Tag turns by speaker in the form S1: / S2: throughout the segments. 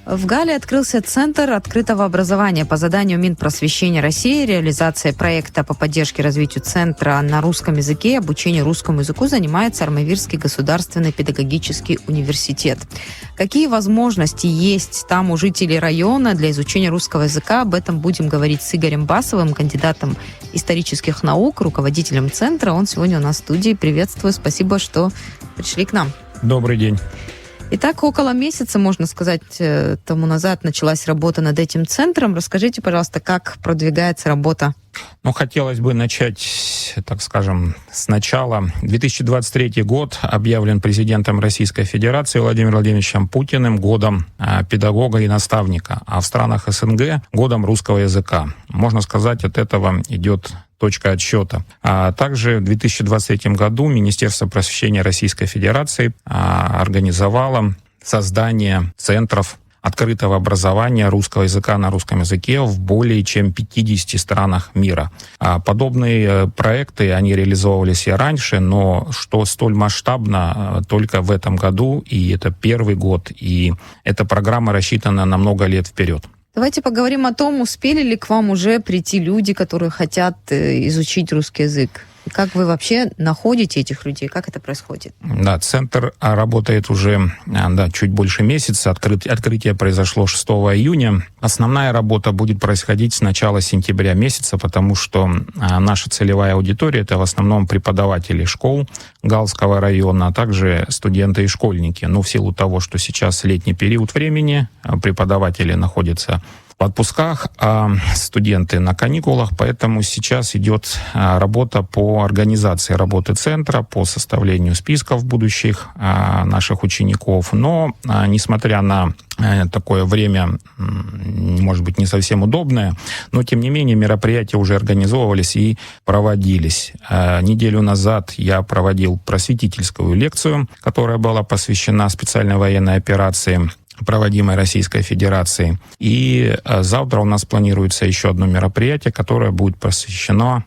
S1: В Гале открылся Центр открытого образования по заданию Минпросвещения России. Реализацией проекта по поддержке развитию Центра на русском языке и обучению русскому языку занимается Армавирский государственный педагогический университет. Какие возможности есть там у жителей района для изучения русского языка? Об этом будем говорить с Игорем Басовым, кандидатом исторических наук, руководителем Центра. Он сегодня у нас в студии. Приветствую, спасибо, что пришли к нам.
S2: Добрый день.
S1: Итак, около месяца, можно сказать, тому назад началась работа над этим центром. Расскажите, пожалуйста, как продвигается работа?
S2: Хотелось бы начать, так скажем, сначала. 2023 год объявлен президентом Российской Федерации Владимиром Владимировичем Путиным годом педагога и наставника, а в странах СНГ годом русского языка. Можно сказать, от этого идет точка отсчета. А также в 2023 году Министерство просвещения Российской Федерации организовало создание центров открытого образования русского языка на русском языке в более чем 50 странах мира. Подобные проекты, они реализовывались и раньше, но что столь масштабно только в этом году, и это первый год, и эта программа рассчитана на много лет вперед.
S1: Давайте поговорим о том, успели ли к вам уже прийти люди, которые хотят изучить русский язык. Как вы вообще находите этих людей? Как это происходит?
S2: Да, центр работает уже чуть больше месяца. Открытие произошло 6 июня. Основная работа будет происходить с начала сентября месяца, потому что наша целевая аудитория — это в основном преподаватели школ Галского района, а также студенты и школьники. Но в силу того, что сейчас летний период времени, преподаватели находятся в отпусках, а студенты на каникулах, поэтому сейчас идет работа по организации работы центра, по составлению списков будущих наших учеников. Но, несмотря на такое время, может быть, не совсем удобное, но, тем не менее, мероприятия уже организовывались и проводились. Неделю назад я проводил просветительскую лекцию, которая была посвящена специальной военной операции, проводимой Российской Федерацией. И завтра у нас планируется еще одно мероприятие, которое будет посвящено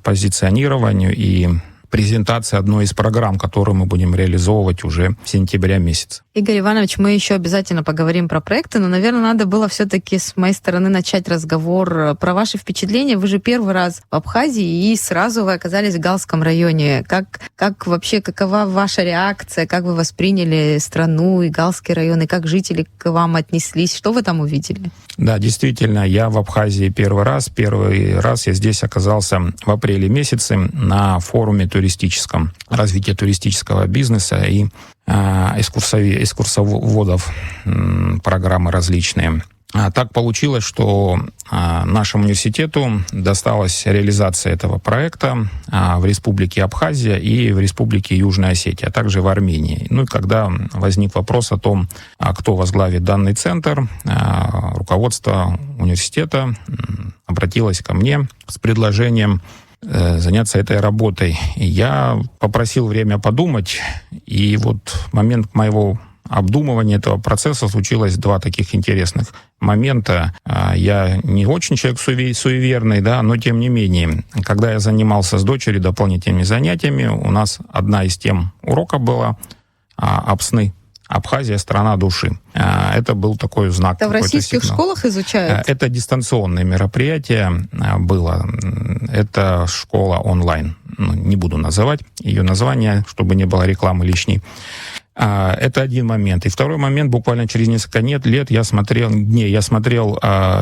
S2: позиционированию и презентации одной из программ, которую мы будем реализовывать уже в сентябре месяце.
S1: Игорь Иванович, мы еще обязательно поговорим про проекты, но, наверное, надо было все-таки с моей стороны начать разговор про ваши впечатления. Вы же первый раз в Абхазии, и сразу вы оказались в Галском районе. Как вообще, какова ваша реакция? Как вы восприняли страну и Галский район, и как жители к вам отнеслись? Что вы там увидели? Да, действительно, я в Абхазии первый раз. Первый раз я здесь оказался в апреле месяце на форуме туристическом, развития туристического бизнеса и экскурсоводов, программы различные. Так получилось, что нашему университету досталась реализация этого проекта в Республике Абхазия и в Республике Южная Осетия, а также в Армении. Ну и когда возник вопрос о том, кто возглавит данный центр, руководство университета обратилось ко мне с предложением заняться этой работой. Я попросил время подумать, и вот в момент моего обдумывания этого процесса случилось два таких интересных момента. Я не очень человек суеверный, да, но тем не менее, когда я занимался с дочерью дополнительными занятиями, у нас одна из тем урока была «Апсны». Абхазия — страна души. Это был такой знак. Это в российских сигнал. Школах изучают? Это дистанционное мероприятие было. Это школа онлайн. Не буду называть ее название, чтобы не было рекламы лишней. Это один момент. И второй момент, буквально через несколько лет я смотрел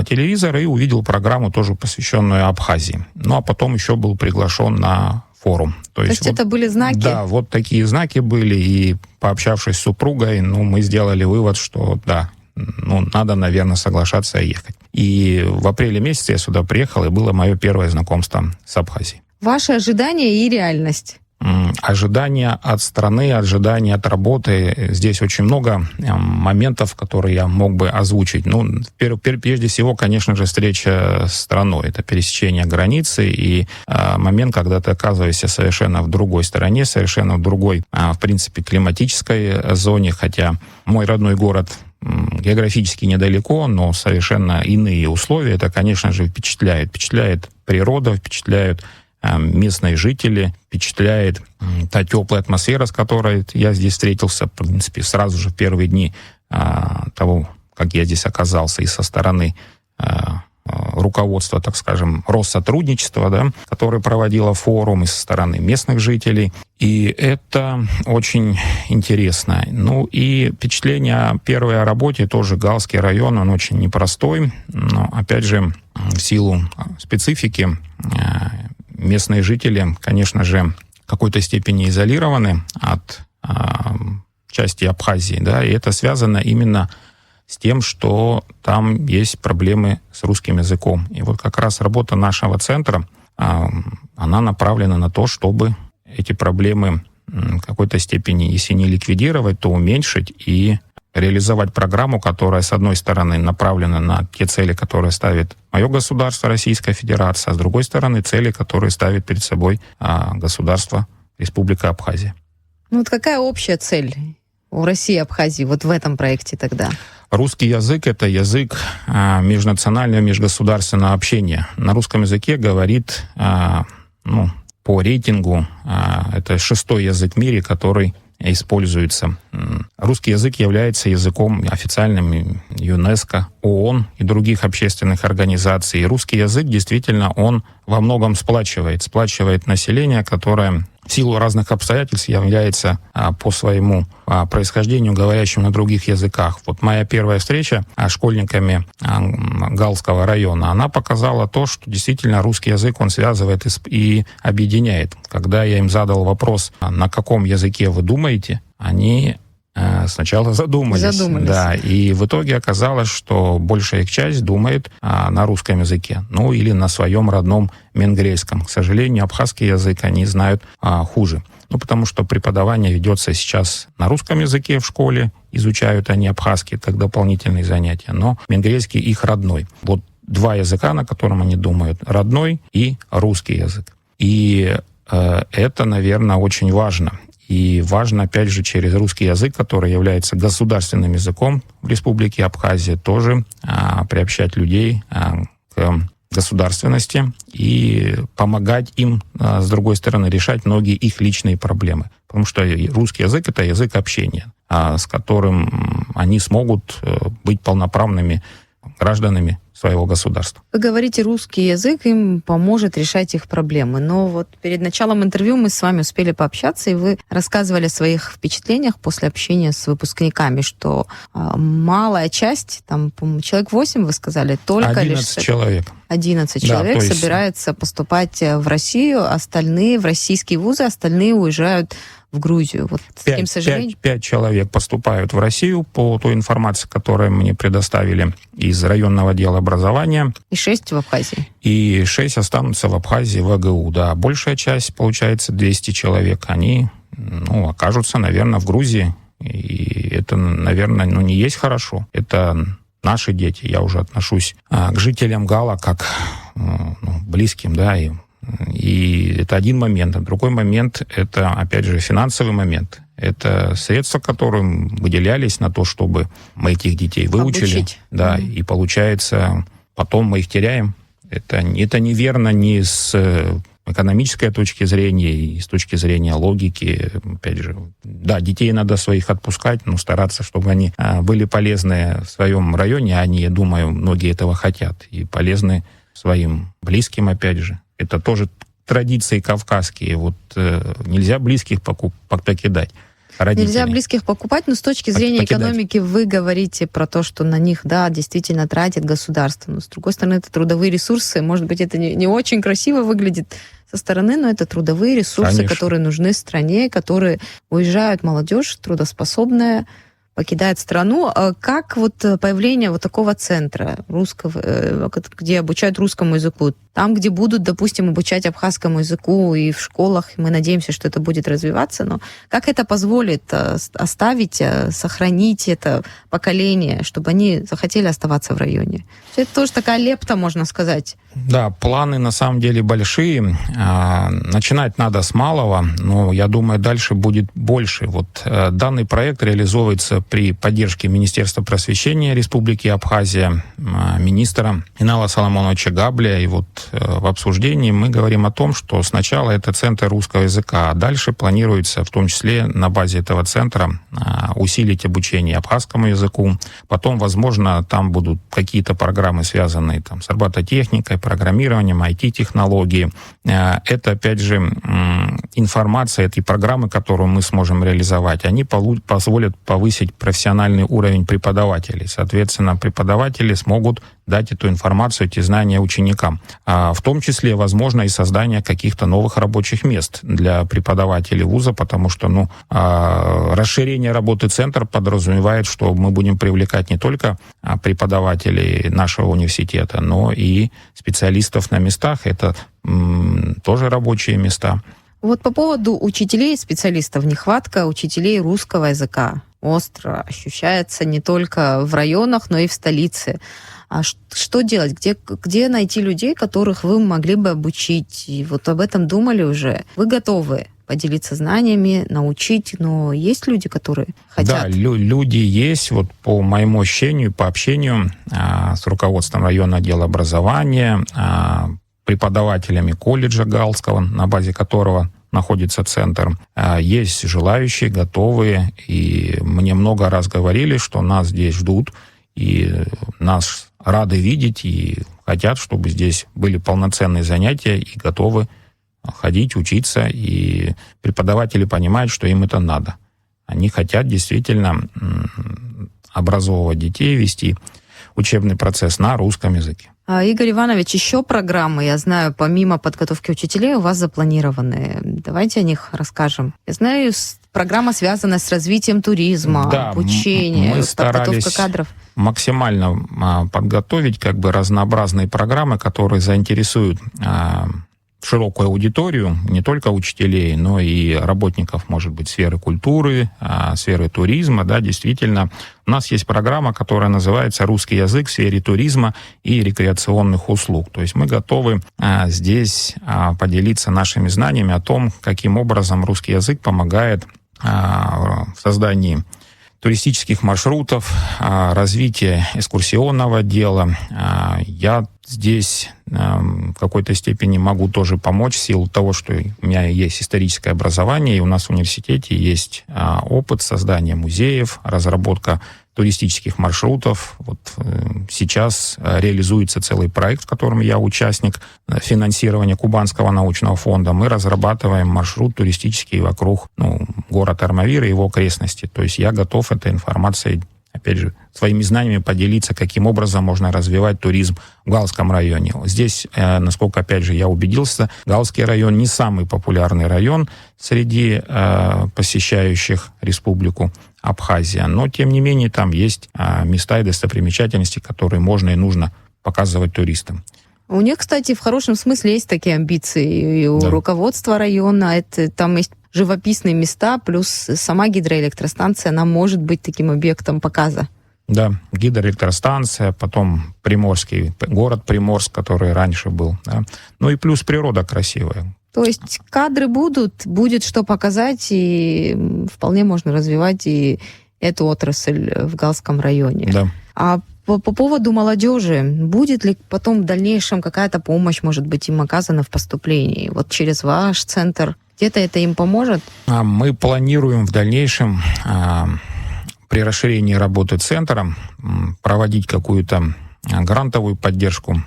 S1: телевизор и увидел программу, тоже посвященную Абхазии. Ну, а потом еще был приглашен на форум. То есть вот, это были знаки? Да, вот такие знаки были. И пообщавшись с супругой, мы сделали вывод, что да, надо, наверное, соглашаться и ехать. И в апреле месяце я сюда приехал, и было мое первое знакомство с Абхазией. Ваши ожидания и реальность? Ожидания от страны, ожидания от работы. Здесь очень много моментов, которые я мог бы озвучить. Прежде всего, конечно же, встреча с страной. Это пересечение границы и момент, когда ты оказываешься совершенно в другой стране, совершенно в другой, в принципе, климатической зоне. Хотя мой родной город географически недалеко, но совершенно иные условия. Это, конечно же, впечатляет. Впечатляет природа, впечатляют местные жители, впечатляет та теплая атмосфера, с которой я здесь встретился, в принципе, сразу же в первые дни того как я здесь оказался, и со стороны руководства, так скажем, Россотрудничества, да, которое проводило форум, и со стороны местных жителей. И это очень интересно. Ну и впечатление первое о работе, тоже Галский район, он очень непростой, но, опять же, в силу специфики местные жители, конечно же, в какой-то степени изолированы от части Абхазии, да, и это связано именно с тем, что там есть проблемы с русским языком. И вот как раз работа нашего центра, она направлена на то, чтобы эти проблемы в какой-то степени, если не ликвидировать, то уменьшить и реализовать программу, которая, с одной стороны, направлена на те цели, которые ставит мое государство, Российская Федерация, а с другой стороны, цели, которые ставит перед собой государство Республика Абхазия.
S3: Ну вот какая общая цель у России и Абхазии вот в этом проекте тогда?
S1: Русский язык — это язык межнационального, межгосударственного общения. На русском языке говорит, по рейтингу, это 6-й язык в мире, который используется. Русский язык является языком официальным ЮНЕСКО, ООН и других общественных организаций. И русский язык, действительно, он во многом сплачивает население, которое в силу разных обстоятельств является по своему происхождению говорящим на других языках. Вот моя первая встреча с школьниками Галского района, она показала то, что действительно русский язык, он связывает и объединяет. Когда я им задал вопрос, на каком языке вы думаете, они сначала задумались. Да, и в итоге оказалось, что большая их часть думает на русском языке, ну или на своем родном менгрельском. К сожалению, абхазский язык они знают хуже. Ну, потому что преподавание ведется сейчас на русском языке в школе, изучают они абхазский, как дополнительные занятия, но менгрельский их родной. Вот 2 языка, на котором они думают, родной и русский язык. И это, наверное, очень важно. И важно, опять же, через русский язык, который является государственным языком в Республике Абхазия, тоже приобщать людей к государственности и помогать им, с другой стороны, решать многие их личные проблемы. Потому что русский язык — это язык общения, с которым они смогут быть полноправными гражданами своего государства.
S3: Вы говорите, русский язык им поможет решать их проблемы. Но вот перед началом интервью мы с вами успели пообщаться, и вы рассказывали о своих впечатлениях после общения с выпускниками, что малая часть, там, по-моему, человек 8, вы сказали, только
S1: 11
S3: лишь...
S1: человек.
S3: 11 человек
S1: есть...
S3: собирается поступать в Россию, остальные в российские вузы, остальные уезжают в Грузию. Вот с таким сожалением.
S1: 5 человек поступают в Россию по той информации, которую мне предоставили из районного отдела образования.
S3: И 6 в Абхазии.
S1: И 6 останутся в Абхазии, в АГУ. Да, большая часть, получается, 200 человек, они окажутся, наверное, в Грузии. И это, наверное, не есть хорошо. Это наши дети. Я уже отношусь к жителям Гала как близким, да, и это один момент. А другой момент — это, опять же, финансовый момент. Это средства, которые выделялись на то, чтобы мы этих детей выучили.
S3: Обучить.
S1: Да, и получается, потом мы их теряем. Это неверно ни с экономической точки зрения и с точки зрения логики. Опять же, да, детей надо своих отпускать, но стараться, чтобы они были полезны в своем районе. Они, я думаю, многие этого хотят. И полезны своим близким, опять же. Это тоже традиции кавказские. Вот нельзя близких покидать. Родителей.
S3: Нельзя близких покупать, но с точки зрения экономики вы говорите про то, что на них, да, действительно тратит государство. Но с другой стороны, это трудовые ресурсы. Может быть, это не очень красиво выглядит со стороны, но это трудовые ресурсы, конечно, которые нужны стране, которые уезжают молодежь трудоспособная, покидает страну. Как вот появление вот такого центра русского, где обучают русскому языку, там, где будут, допустим, обучать абхазскому языку и в школах, мы надеемся, что это будет развиваться, но как это позволит оставить, сохранить это поколение, чтобы они захотели оставаться в районе? Это тоже такая лепта, можно сказать.
S1: Да, планы на самом деле большие. Начинать надо с малого, но я думаю, дальше будет больше. Вот данный проект реализовывается при поддержке Министерства просвещения Республики Абхазия, министра Инала Соломоновича Габля. И вот в обсуждении мы говорим о том, что сначала это центр русского языка, а дальше планируется в том числе на базе этого центра усилить обучение абхазскому языку. Потом, возможно, там будут какие-то программы, связанные там, с робототехникой, программированием, IT-технологии. Это, опять же, информация, эти программы, которую мы сможем реализовать, они позволят повысить профессиональный уровень преподавателей. Соответственно, преподаватели смогут дать эту информацию, эти знания ученикам. В том числе, возможно, и создание каких-то новых рабочих мест для преподавателей вуза, потому что расширение работы центра подразумевает, что мы будем привлекать не только преподавателей нашего университета, но и специалистов на местах. Это тоже рабочие места.
S3: Вот по поводу учителей и специалистов. Нехватка учителей русского языка остро ощущается не только в районах, но и в столице. А что делать? Где найти людей, которых вы могли бы обучить? И вот об этом думали уже. Вы готовы поделиться знаниями, научить, но есть люди, которые хотят?
S1: Да, люди есть. Вот по моему ощущению, по общению с руководством районного отдела образования, преподавателями колледжа Галского, на базе которого находится центр, есть желающие, готовые, и мне много раз говорили, что нас здесь ждут, и нас рады видеть, и хотят, чтобы здесь были полноценные занятия, и готовы ходить, учиться, и преподаватели понимают, что им это надо. Они хотят действительно образовывать детей, вести учебный процесс на русском языке.
S3: Игорь Иванович, еще программы, я знаю, помимо подготовки учителей, у вас запланированы. Давайте о них расскажем. Я знаю, программа связана с развитием туризма, да, обучение, подготовка кадров.
S1: Максимально подготовить разнообразные программы, которые заинтересуют широкую аудиторию, не только учителей, но и работников, может быть, сферы культуры, сферы туризма. Да, действительно, у нас есть программа, которая называется «Русский язык в сфере туризма и рекреационных услуг». То есть мы готовы здесь поделиться нашими знаниями о том, каким образом русский язык помогает в создании туристических маршрутов, развитие экскурсионного дела. Я здесь в какой-то степени могу тоже помочь в силу того, что у меня есть историческое образование, и у нас в университете есть опыт создания музеев, разработка туристических маршрутов. Вот сейчас реализуется целый проект, в котором я участник финансирования Кубанского научного фонда. Мы разрабатываем маршрут туристический вокруг города Армавир и его окрестности. То есть я готов этой информацией, опять же, своими знаниями поделиться, каким образом можно развивать туризм в Галском районе. Здесь, насколько, опять же, я убедился, Галский район не самый популярный район среди посещающих республику Абхазия, но, тем не менее, там есть места и достопримечательности, которые можно и нужно показывать туристам.
S3: У них, кстати, в хорошем смысле есть такие амбиции. И у руководства района там есть живописные места, плюс сама гидроэлектростанция, она может быть таким объектом показа.
S1: Да, гидроэлектростанция, потом Приморский, город Приморск, который раньше был. Да. Ну и плюс природа красивая.
S3: То есть кадры будет что показать, и вполне можно развивать и эту отрасль в Галском районе.
S1: Да.
S3: А по поводу молодежи, будет ли потом в дальнейшем какая-то помощь, может быть, им оказана в поступлении? Вот через ваш центр где-то это им поможет?
S1: Мы планируем в дальнейшем при расширении работы центра проводить какую-то грантовую поддержку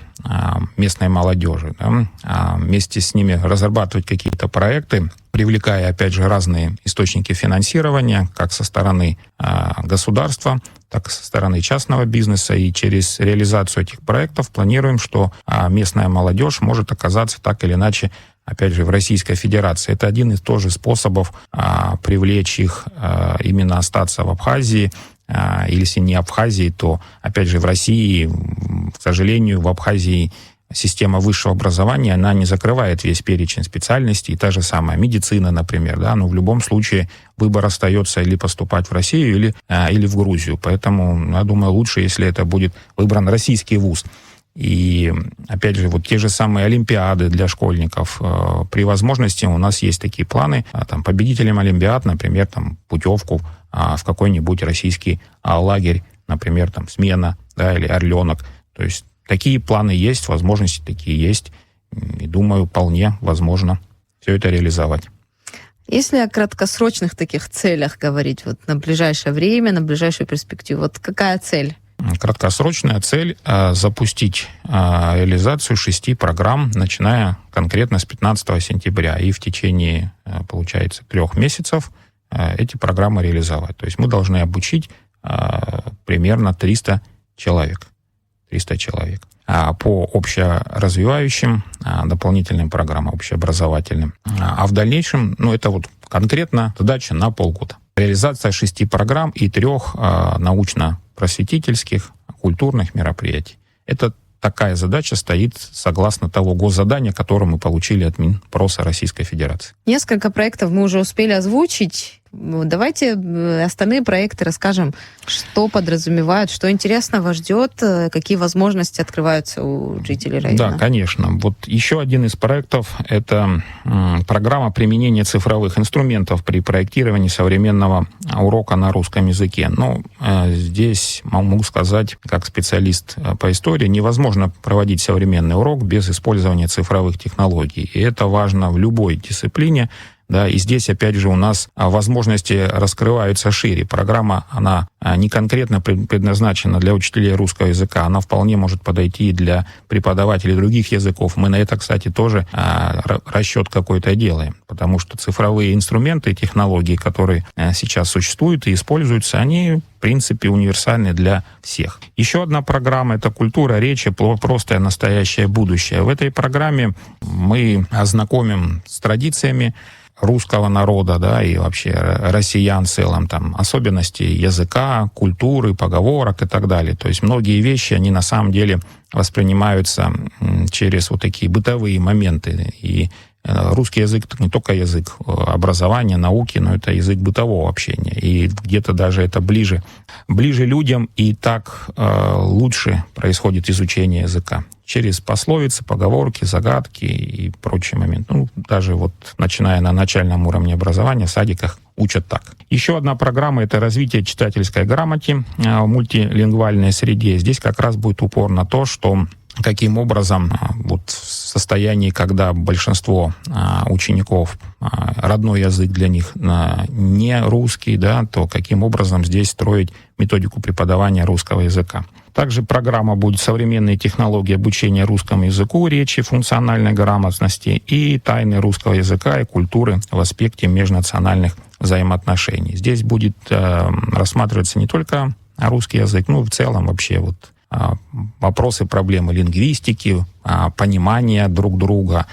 S1: местной молодежи, да? Вместе с ними разрабатывать какие-то проекты, привлекая, опять же, разные источники финансирования, как со стороны государства, так и со стороны частного бизнеса. И через реализацию этих проектов планируем, что местная молодежь может оказаться так или иначе, опять же, в Российской Федерации. Это один из тоже способов привлечь их именно остаться в Абхазии, или если не Абхазии, то, опять же, в России, к сожалению, в Абхазии система высшего образования, она не закрывает весь перечень специальностей, и та же самая медицина, например, да, но в любом случае выбор остается или поступать в Россию, или в Грузию. Поэтому, я думаю, лучше, если это будет выбран российский вуз. И, опять же, вот те же самые олимпиады для школьников. При возможности у нас есть такие планы. Там, победителям олимпиад, например, там, путевку в какой-нибудь российский лагерь, например, там, «Смена», да, или «Орленок». То есть такие планы есть, возможности такие есть. И, думаю, вполне возможно все это реализовать.
S3: Если о краткосрочных таких целях говорить, вот на ближайшее время, на ближайшую перспективу, вот какая цель?
S1: Краткосрочная цель — запустить реализацию 6 программ, начиная конкретно с 15 сентября. И в течение, получается, 3 месяцев эти программы реализовать. То есть мы должны обучить примерно 300 человек. 300 человек. По общеразвивающим дополнительным программам, общеобразовательным. А в дальнейшем, это вот конкретно задача на полгода. Реализация 6 программ и 3 научно-просветительских, культурных мероприятий. Это такая задача стоит согласно того госзадания, которое мы получили от Минпроса Российской Федерации.
S3: Несколько проектов мы уже успели озвучить. Давайте остальные проекты расскажем, что подразумевают, что интересного ждет, какие возможности открываются у жителей района.
S1: Да, конечно. Вот еще один из проектов — это программа применения цифровых инструментов при проектировании современного урока на русском языке. Здесь могу сказать, как специалист по истории, невозможно проводить современный урок без использования цифровых технологий. И это важно в любой дисциплине. Да, и здесь, опять же, у нас возможности раскрываются шире. Программа, она не конкретно предназначена для учителей русского языка, она вполне может подойти и для преподавателей других языков. Мы на это, кстати, тоже расчет какой-то делаем, потому что цифровые инструменты и технологии, которые сейчас существуют и используются, они, в принципе, универсальны для всех. Еще одна программа — это «Культура речи. Простое настоящее будущее». В этой программе мы ознакомим с традициями русского народа, да, и вообще россиян в целом, там, особенности языка, культуры, поговорок и так далее. То есть многие вещи, они на самом деле воспринимаются через вот такие бытовые моменты. И русский язык — это не только язык образования, науки, но это язык бытового общения. И где-то даже это ближе людям, и так лучше происходит изучение языка. Через пословицы, поговорки, загадки и прочие моменты. Даже вот начиная на начальном уровне образования в садиках учат так. Еще одна программа — это развитие читательской грамоты в мультилингвальной среде. Здесь как раз будет упор на то, что каким образом вот в состоянии, когда большинство учеников родной язык для них не русский, да, то каким образом здесь строить методику преподавания русского языка. Также программа будет «Современные технологии обучения русскому языку, речи, функциональной грамотности и тайны русского языка и культуры в аспекте межнациональных взаимоотношений». Здесь будет рассматриваться не только русский язык, но и в целом вообще вот вопросы, проблемы лингвистики, понимания друг друга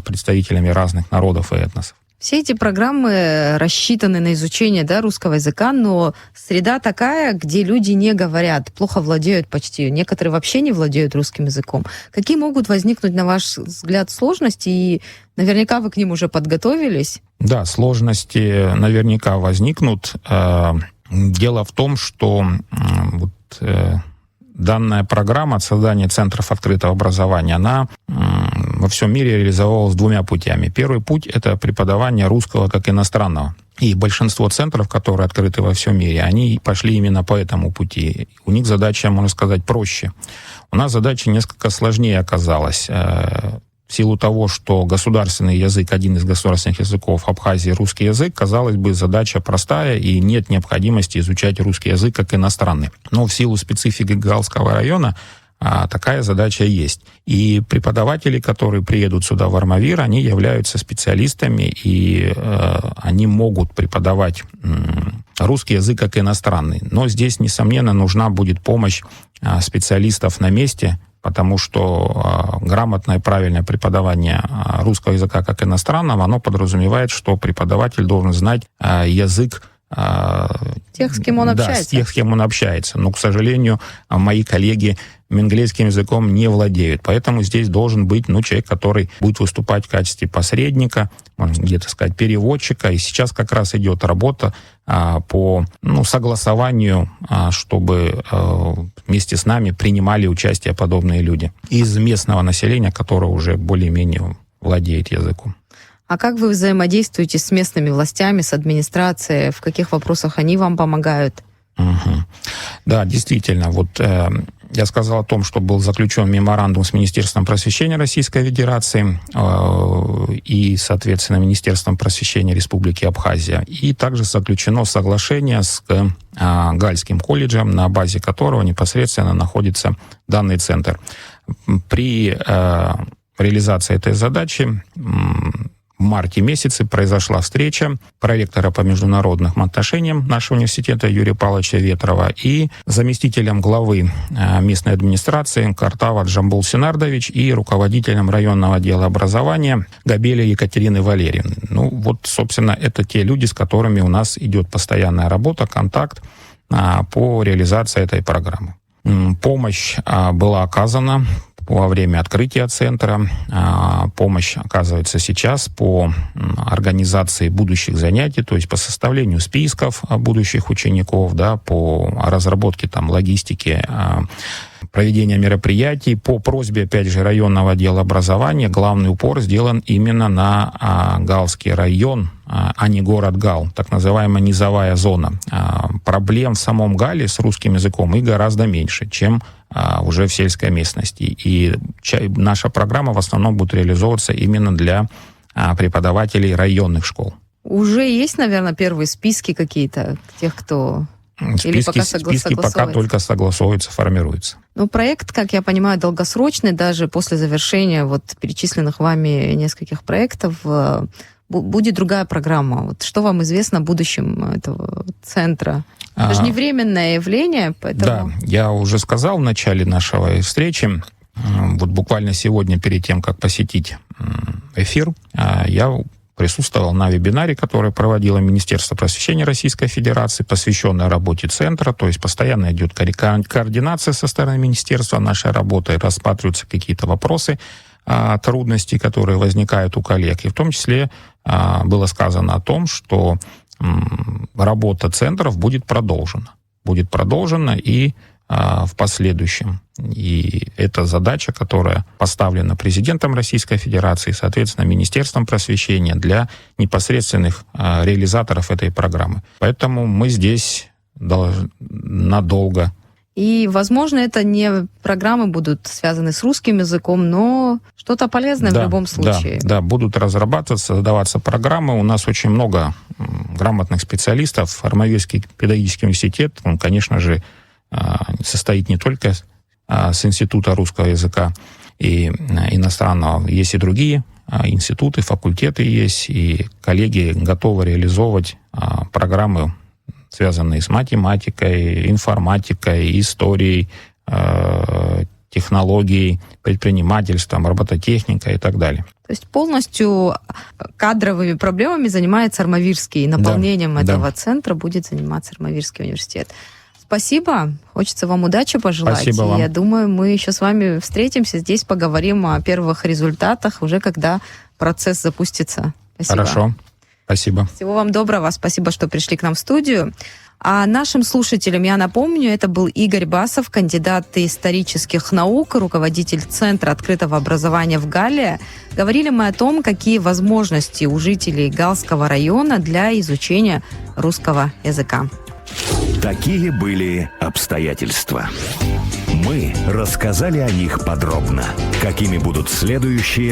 S1: представителями разных народов и этносов.
S3: Все эти программы рассчитаны на изучение, да, русского языка, но среда такая, где люди не говорят, плохо владеют почти, некоторые вообще не владеют русским языком. Какие могут возникнуть, на ваш взгляд, сложности? И наверняка вы к ним уже подготовились.
S1: Да, сложности наверняка возникнут. Дело в том, что данная программа создания центров открытого образования, она во всем мире реализовалась 2 путями. Первый путь — это преподавание русского как иностранного. И большинство центров, которые открыты во всем мире, они пошли именно по этому пути. У них задача, можно сказать, проще. У нас задача несколько сложнее оказалась. В силу того, что государственный язык, один из государственных языков Абхазии, русский язык, казалось бы, задача простая, и нет необходимости изучать русский язык как иностранный. Но в силу специфики Галского района такая задача есть. И преподаватели, которые приедут сюда, в Армавир, они являются специалистами, и они могут преподавать русский язык как иностранный. Но здесь, несомненно, нужна будет помощь специалистов на месте, потому что грамотное, правильное преподавание русского языка как иностранного, оно подразумевает, что преподаватель должен знать язык
S3: Тех, с кем он общается.
S1: Да, с тех, с кем он общается. Но, к сожалению, мои коллеги минглейским языком не владеют. Поэтому здесь должен быть человек, который будет выступать в качестве посредника, можно где-то сказать, переводчика. И сейчас как раз идет работа по согласованию, чтобы вместе с нами принимали участие подобные люди из местного населения, которое уже более-менее владеет языком.
S3: А как вы взаимодействуете с местными властями, с администрацией? В каких вопросах они вам помогают?
S1: Угу. Да, действительно. Вот я сказал о том, что был заключен меморандум с Министерством просвещения Российской Федерации и, соответственно, Министерством просвещения Республики Абхазия. И также заключено соглашение с Гальским колледжем, на базе которого непосредственно находится данный центр. При реализации этой задачи в марте месяце произошла встреча проректора по международным отношениям нашего университета Юрия Павловича Ветрова и заместителем главы местной администрации Картава Джамбул Синардович и руководителем районного отдела образования Габеля Екатерины Валерьевны. Собственно, это те люди, с которыми у нас идет постоянная работа, контакт по реализации этой программы. Помощь была оказана во время открытия центра. Помощь оказывается сейчас по организации будущих занятий, то есть по составлению списков будущих учеников, по разработке логистики проведения мероприятий. По просьбе, опять же, районного отдела образования главный упор сделан именно на Галский район, а не город Гал, так называемая низовая зона. Проблем в самом Гале с русским языком и гораздо меньше, чем уже в сельской местности. И наша программа в основном будет реализовываться именно для преподавателей районных школ.
S3: Уже есть, наверное, первые списки какие-то тех, кто...
S1: Списки пока только согласовываются, формируются.
S3: Проект, как я понимаю, долгосрочный, даже после завершения перечисленных вами нескольких проектов, будет другая программа. Что вам известно о будущем этого центра? Это же не временное явление, поэтому...
S1: Да, я уже сказал в начале нашей встречи, буквально сегодня, перед тем, как посетить эфир, я присутствовал на вебинаре, который проводило Министерство просвещения Российской Федерации, посвященной работе центра, то есть постоянно идет координация со стороны министерства нашей работы, рассматриваются какие-то вопросы, трудности, которые возникают у коллег. И в том числе было сказано о том, что работа центров будет продолжена и в последующем. И это задача, которая поставлена президентом Российской Федерации, соответственно, Министерством просвещения для непосредственных реализаторов этой программы. Поэтому мы здесь надолго.
S3: И, возможно, это не программы будут связаны с русским языком, но что-то полезное в любом случае.
S1: Да, будут разрабатываться, создаваться программы. У нас очень много грамотных специалистов. Армавирский педагогический университет, он, конечно же, состоит не только с Института русского языка и иностранного. Есть и другие институты, факультеты есть, и коллеги готовы реализовывать программы, связанные с математикой, информатикой, историей, технологией, предпринимательством, робототехникой и так далее.
S3: То есть полностью кадровыми проблемами занимается Армавирский, и наполнением этого центра будет заниматься Армавирский университет. Спасибо. Хочется вам удачи пожелать.
S1: Спасибо вам.
S3: Я думаю, мы еще с вами встретимся здесь, поговорим о первых результатах, уже когда процесс запустится. Спасибо.
S1: Хорошо. Спасибо.
S3: Всего вам доброго. Спасибо, что пришли к нам в студию. А нашим слушателям я напомню, это был Игорь Басов, кандидат исторических наук, руководитель Центра открытого образования в Галле. Говорили мы о том, какие возможности у жителей Галского района для изучения русского языка.
S4: Такие были обстоятельства. Мы рассказали о них подробно. Какими будут следующие